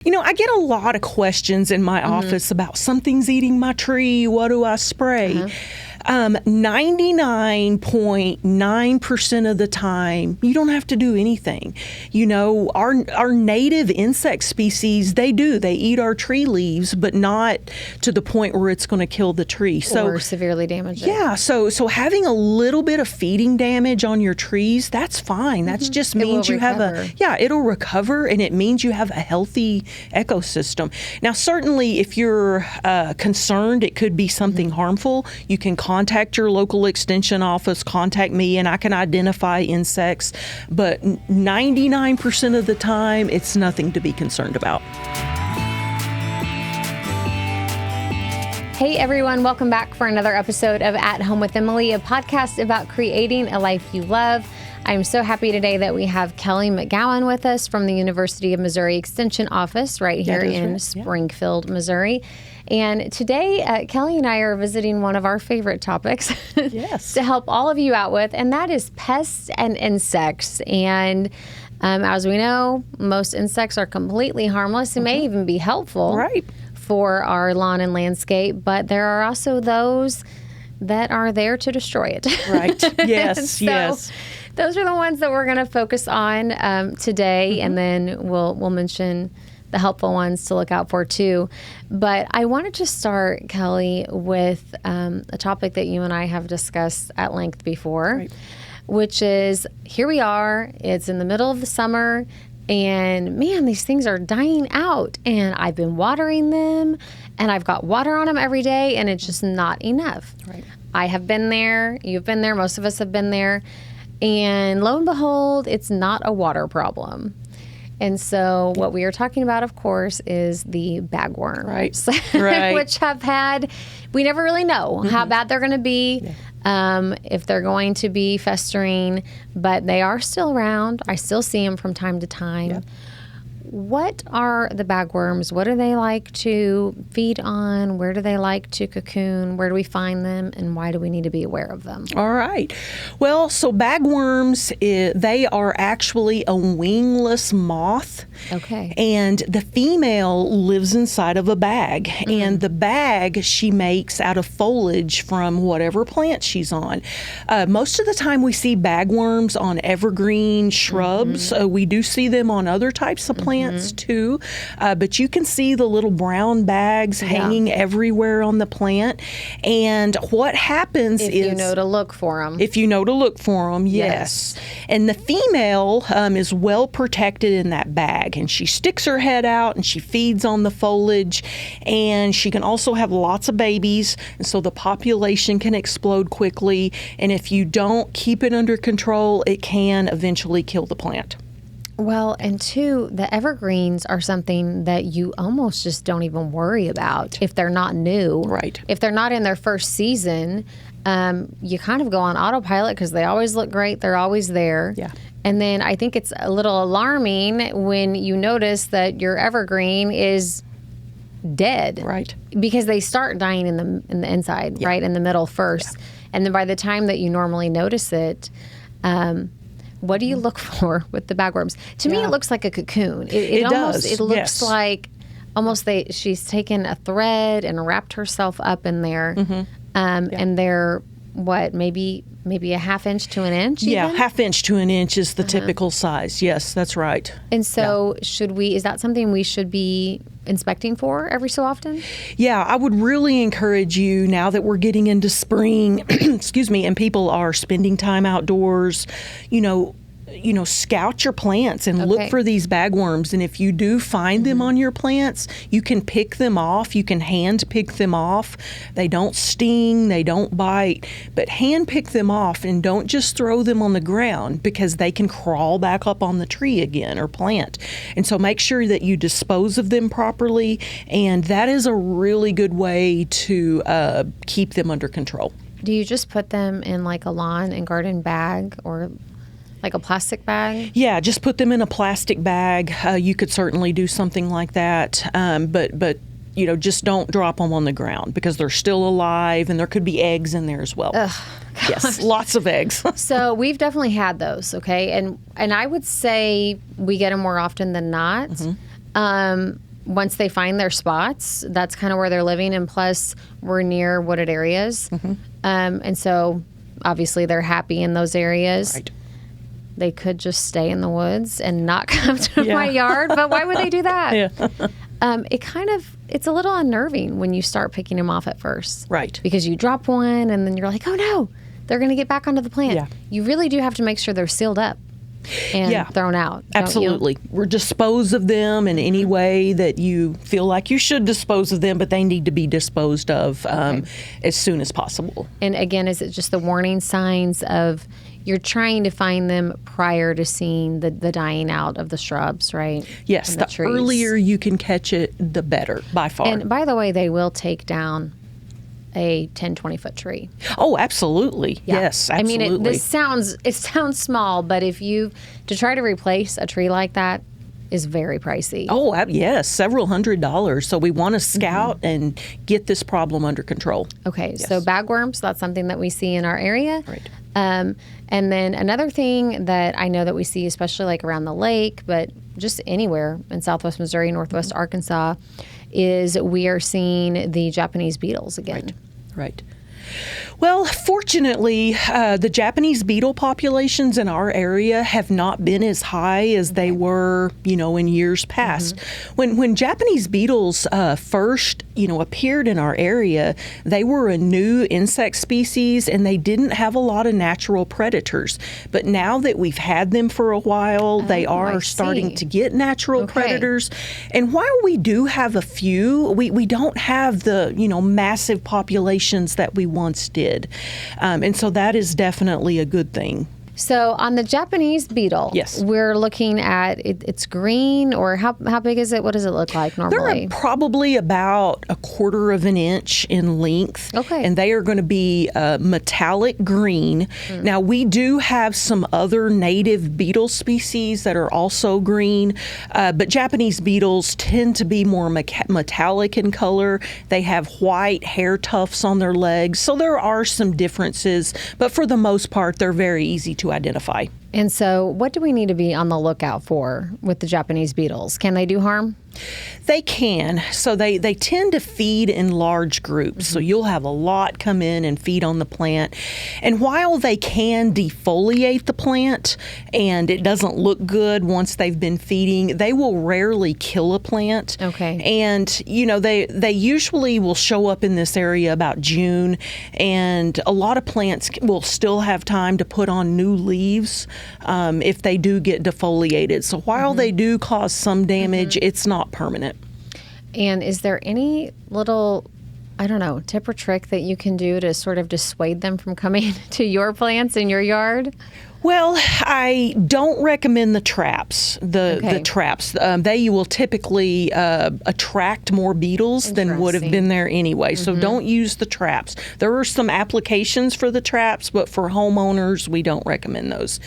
I get a lot of questions in my office about something's eating my tree. What do I spray? 99.9% of the time, you don't have to do anything. Our native insect species, they eat our tree leaves, but not to the point where it's going to kill the tree. Or severely damage it. Yeah, so having a little bit of feeding damage on your trees, that's fine. That just means you have it'll recover, and it means you have a healthy ecosystem. Now, certainly, if you're concerned it could be something harmful, you can contact your local extension office, contact me, and I can identify insects. But 99% of the time, it's nothing to be concerned about. Hey everyone, welcome back for another episode of At Home with Emily, a podcast about creating a life you love. I'm so happy today that we have Kelly McGowan with us from the University of Missouri Extension Office right here in Springfield, Missouri. And today, Kelly and I are visiting one of our favorite topics to help all of you out with, and that is pests and insects. And as we know, most insects are completely harmless and may even be helpful for our lawn and landscape, but there are also those that are there to destroy it. Right. Yes. Yes. Those are the ones that we're going to focus on today, and then we'll mention the helpful ones to look out for too. But I wanted to start, Kelly, with a topic that you and I have discussed at length before, which is here we are. It's in the middle of the summer. And man, these things are dying out, and I've been watering them, and I've got water on them every day, and it's just not enough. Right. I have been there. You've been there. Most of us have been there. And lo and behold, it's not a water problem. And so what we are talking about, of course, is the bagworms, which we never really know how bad they're going to be. If they're going to be festering, but they are still around. I still see them from time to time. Yep. What are the bagworms? What do they like to feed on? Where do they like to cocoon? Where do we find them? And why do we need to be aware of them? All right. Well, so bagworms, they are actually a wingless moth. Okay. And the female lives inside of a bag. And the bag she makes out of foliage from whatever plant she's on. Most of the time we see bagworms on evergreen shrubs. We do see them on other types of plants too, but you can see the little brown bags hanging everywhere on the plant. And what happens if you know to look for them. If you know to look for them, yes. And the female is well protected in that bag, and she sticks her head out and she feeds on the foliage, and she can also have lots of babies, and so the population can explode quickly. And if you don't keep it under control, it can eventually kill the plant. Well, and two, the evergreens are something that you almost just don't even worry about if they're not new. Right. If they're not in their first season, you kind of go on autopilot because they always look great. They're always there. Yeah. And then I think it's a little alarming when you notice that your evergreen is dead. Right. Because they start dying in the inside, right, in the middle first. Yeah. And then by the time that you normally notice it, what do you look for with the bagworms? To me, it looks like a cocoon. It does. It looks like almost she's taken a thread and wrapped herself up in there. And they're, maybe a half inch to an inch? Yeah, even? half inch to an inch is the typical size. Yes, that's right. And so is that something we should be inspecting for every so often? Yeah, I would really encourage you, now that we're getting into spring, and people are spending time outdoors, scout your plants and look for these bagworms. And if you do find them on your plants, you can pick them off. You can hand pick them off. They don't sting, they don't bite, but hand pick them off and don't just throw them on the ground because they can crawl back up on the tree again or plant. And so make sure that you dispose of them properly. And that is a really good way to keep them under control. Do you just put them in like a lawn and garden bag or like a plastic bag? Yeah, just put them in a plastic bag. You could certainly do something like that, but just don't drop them on the ground because they're still alive, and there could be eggs in there as well. Ugh, yes, lots of eggs. So we've definitely had those, okay? And I would say we get them more often than not. once they find their spots, that's kind of where they're living. And plus, we're near wooded areas. And so, obviously, they're happy in those areas. Right. They could just stay in the woods and not come to my yard. But why would they do that? It's a little unnerving when you start picking them off at first. Right. Because you drop one and then you're like, oh, no, they're going to get back onto the plant. Yeah. You really do have to make sure they're sealed up and thrown out. Absolutely. Or dispose of them in any way that you feel like you should dispose of them, but they need to be disposed of as soon as possible. And again, is it just the warning signs of you're trying to find them prior to seeing the dying out of the shrubs, right? Yes, the earlier you can catch it, the better, by far. And by the way, they will take down a 10, 20-foot tree. Oh, absolutely. Yeah. Yes, absolutely. I mean, it sounds small, but to try to replace a tree like that is very pricey. Oh, yes, several $100s. So we want to scout and get this problem under control. Okay, so bagworms, that's something that we see in our area. Right. And then another thing that I know that we see, especially like around the lake, but just anywhere in Southwest Missouri, Northwest Arkansas, is we are seeing the Japanese beetles again. Right. Well, fortunately, the Japanese beetle populations in our area have not been as high as they were, in years past. When Japanese beetles first, appeared in our area, they were a new insect species and they didn't have a lot of natural predators. But now that we've had them for a while, they are starting to get natural predators. And while we do have a few, we don't have the, massive populations that we once did. And so that is definitely a good thing. So on the Japanese beetle, we're looking at it's green, or how big is it? What does it look like normally? They're probably about 1/4 of an inch in length. Okay. And they are going to be metallic green. Now, we do have some other native beetle species that are also green, but Japanese beetles tend to be more metallic in color. They have white hair tufts on their legs, so there are some differences, but for the most part, they're very easy to identify. And so what do we need to be on the lookout for with the Japanese beetles? Can they do harm? They can. So they tend to feed in large groups. So you'll have a lot come in and feed on the plant. And while they can defoliate the plant and it doesn't look good once they've been feeding, they will rarely kill a plant. Okay. And, they usually will show up in this area about June, and a lot of plants will still have time to put on new leaves if they do get defoliated. So while they do cause some damage, it's not permanent. And is there any little, tip or trick that you can do to sort of dissuade them from coming to your plants in your yard? Well, I don't recommend the traps. The traps, they will typically attract more beetles than would have been there anyway. So don't use the traps. There are some applications for the traps, but for homeowners, we don't recommend those.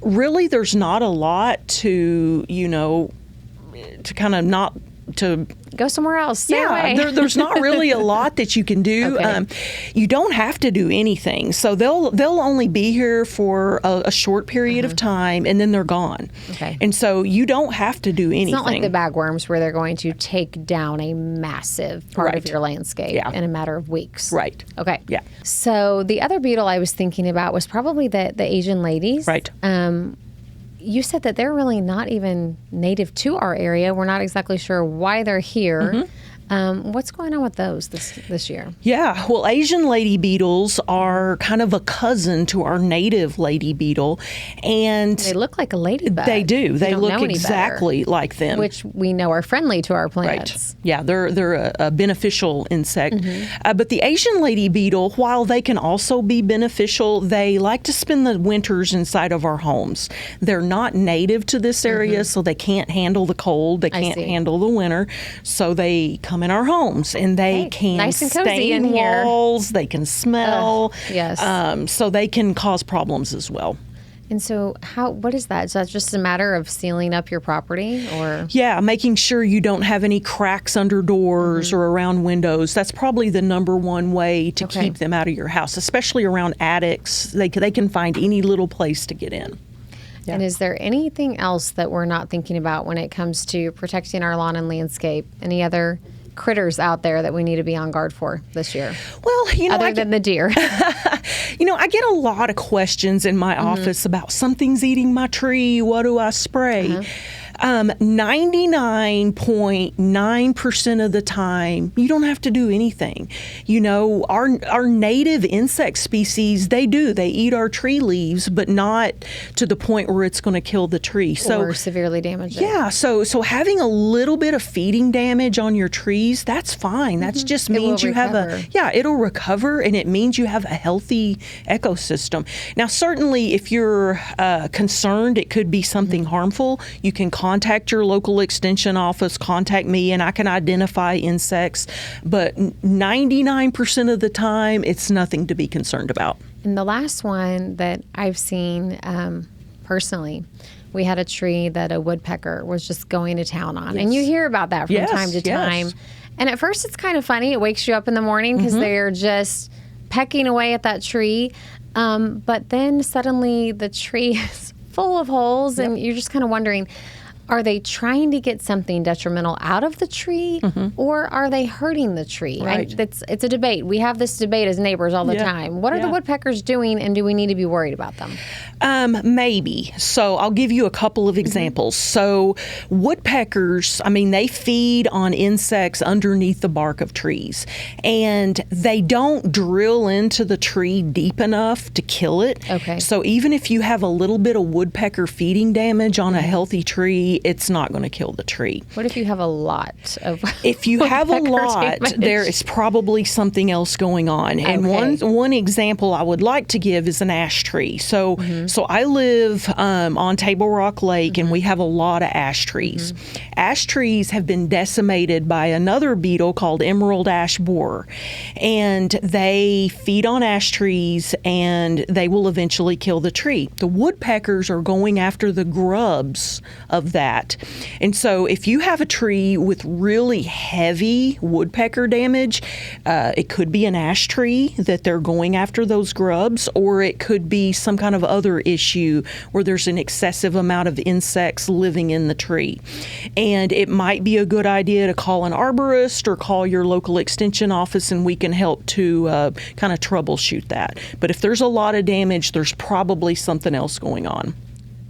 Really, there's not a lot to kind of not to go somewhere else. Stay away. There's not really a lot that you can do. Okay. You don't have to do anything. So they'll only be here for a short period of time, and then they're gone. Okay. And so you don't have to do anything. It's not like the bagworms where they're going to take down a massive part of your landscape in a matter of weeks. Right. Okay. Yeah. So the other beetle I was thinking about was probably the Asian ladies. Right. You said that they're really not even native to our area. We're not exactly sure why they're here. What's going on with those this year? Yeah, well, Asian lady beetles are kind of a cousin to our native lady beetle, and they look like a ladybug. They do. They look exactly like them, which we know are friendly to our plants. Right. Yeah, they're a beneficial insect. But the Asian lady beetle, while they can also be beneficial, they like to spend the winters inside of our homes. They're not native to this area, so they can't handle the cold. They can't handle the winter, so they come in our homes, and they can nice and cozy stain in here. walls. They can smell. Yes. So they can cause problems as well. And so what is that? Is that just a matter of sealing up your property, or? Yeah, making sure you don't have any cracks under doors or around windows. That's probably the number one way to keep them out of your house, especially around attics. They can find any little place to get in. Yeah. And is there anything else that we're not thinking about when it comes to protecting our lawn and landscape? Any other critters out there that we need to be on guard for this year? Well, other than the deer. I get a lot of questions in my office about something's eating my tree. What do I spray? 99.9% of the time, you don't have to do anything. Our native insect species, they eat our tree leaves, but not to the point where it's going to kill the tree. Or severely damage it. Yeah, so having a little bit of feeding damage on your trees, that's fine. That just means you have it'll recover, and it means you have a healthy ecosystem. Now, certainly, if you're concerned it could be something harmful, you can contact your local extension office, contact me, and I can identify insects. But 99% of the time, it's nothing to be concerned about. And the last one that I've seen personally, we had a tree that a woodpecker was just going to town on. And you hear about that from time to time. And at first, it's kind of funny. It wakes you up in the morning because they're just pecking away at that tree. But then suddenly the tree is full of holes, and you're just kind of wondering, are they trying to get something detrimental out of the tree, or are they hurting the tree? Right. It's a debate. We have this debate as neighbors all the time. What are the woodpeckers doing, and do we need to be worried about them? Maybe. So I'll give you a couple of examples. So woodpeckers, they feed on insects underneath the bark of trees, and they don't drill into the tree deep enough to kill it. Okay. So even if you have a little bit of woodpecker feeding damage on a healthy tree, it's not going to kill the tree. What if you have a lot of If you have a lot, damage? there is probably something else going on. And one example I would like to give is an ash tree. So I live on Table Rock Lake, and we have a lot of ash trees. Ash trees have been decimated by another beetle called emerald ash borer. And they feed on ash trees, and they will eventually kill the tree. The woodpeckers are going after the grubs of that. And so if you have a tree with really heavy woodpecker damage, it could be an ash tree that they're going after those grubs, or it could be some kind of other issue where there's an excessive amount of insects living in the tree. And it might be a good idea to call an arborist or call your local extension office, and we can help to kind of troubleshoot that. But if there's a lot of damage, there's probably something else going on.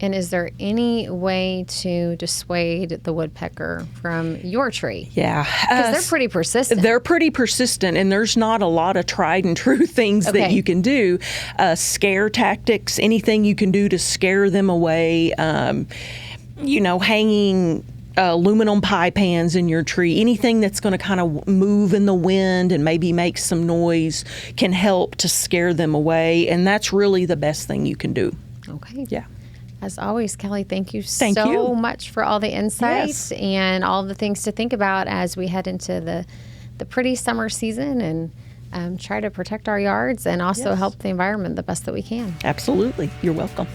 And is there any way to dissuade the woodpecker from your tree? Yeah. Because they're pretty persistent. They're pretty persistent, and there's not a lot of tried and true things that you can do. Scare tactics, anything you can do to scare them away, hanging aluminum pie pans in your tree, anything that's going to kind of move in the wind and maybe make some noise can help to scare them away, and that's really the best thing you can do. Okay. Yeah. As always, Kelly, thank you so much for all the insights and all the things to think about as we head into the pretty summer season and try to protect our yards and also help the environment the best that we can. Absolutely. You're welcome.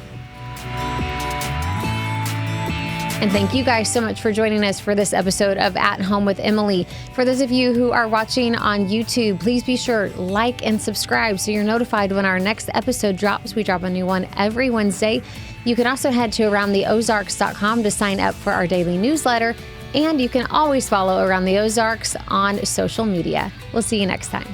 And thank you guys so much for joining us for this episode of At Home with Emily. For those of you who are watching on YouTube, please be sure like and subscribe so you're notified when our next episode drops. We drop a new one every Wednesday. You can also head to AroundTheOzarks.com to sign up for our daily newsletter. And you can always follow Around the Ozarks on social media. We'll see you next time.